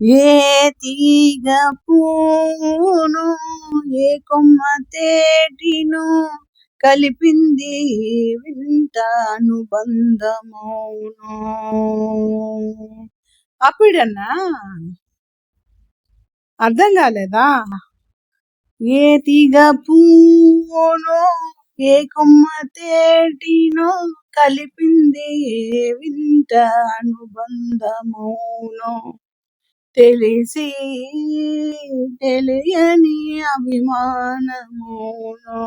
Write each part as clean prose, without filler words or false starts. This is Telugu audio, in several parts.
ఏ తీగ పూను ఏ కొమ్మ తేటిను కలిపింది వింత అనుబంధమౌను. అప్పుడన్నా అర్థం కాలేదా? ఏ తీగ పూను ఏ కొమ్మ తేటినో కలిపింది వింత అనుబంధమౌను. తెలిసి తెలియని అభిమానమౌను.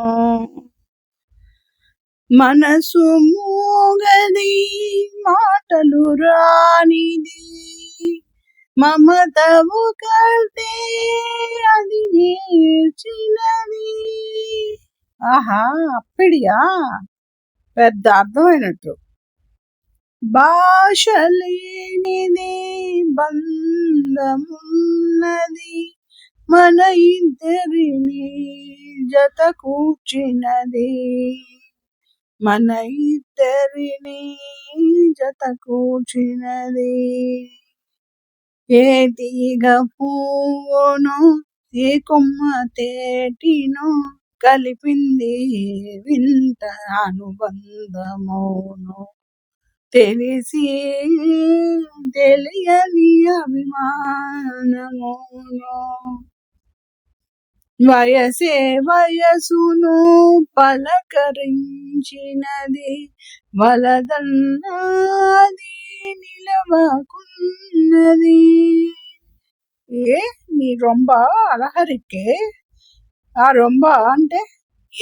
మనసు మూగది మాటలు రానిది మమతవు కర్తే అది నేర్చినది. ఆహా, అప్పుడియా పెద్ద అర్థమైనట్టు. భాష లేనిది బంధమున్నది మన ఇద్దరిని జత కూర్చినది. మన ఇద్దరిని జత కూర్చినది. ఏ తీగ పువ్వును ఏ కొమ్మ తేటినో కలిపింది వింత అనుబంధమౌను. తెలిసి తెలియని అభిమానమౌను. వయసే వయసును పలకరించినది వలదన్నది నిలవకున్నది. ఏ నీ రొంబ అలహరికే ఆ రొంబ అంటే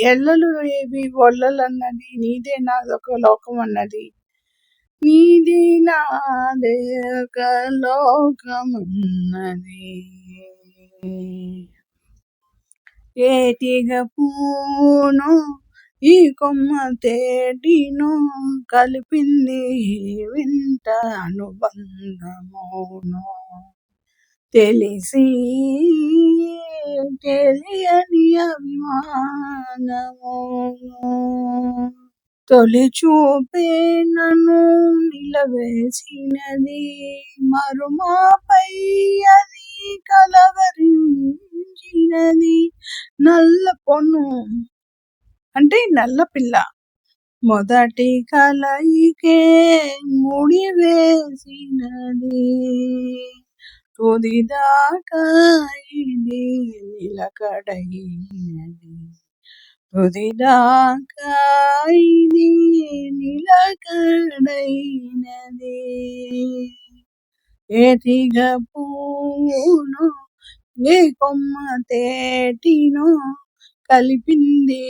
ఎల్లలు ఏవి ఒల్లలన్నది నీదే నాదొక లోకం అన్నది. నీది నాదే ఒక లోకమన్నది. ఏ తీగ పూను ఈ కొమ్మ తేటినో కలిపింది వింత అనుబంధమౌను. తెలిసి తెలియని అభిమానమౌను. తొలి చూపే నన్ను నిలవేసినది మరుమాపై అది కలవరించినది. నల్ల పొన్ను అంటే నల్ల పిల్ల మొదటి కలయికే ముడివేసినది. తుదిదాకా ఇది నిలకడైనది. తుదిదాకా ఇది నిలకడైనది. ఏ తీగ పూను ఏ కొమ్మ తేటినో కలిపింది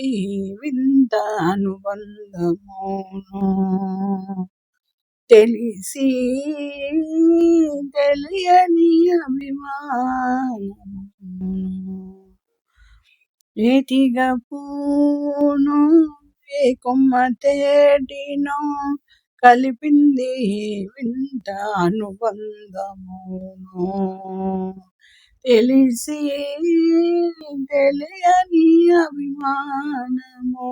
వింత అనుబంధమౌను. తెలిసి తెలియని అభిమానమౌను. ఏ తీగ పూను ఏ కొమ్మ తేటినో కలిపింది వింత అనుబంధమౌను. తెలిసి తెలియని అభిమానమౌను.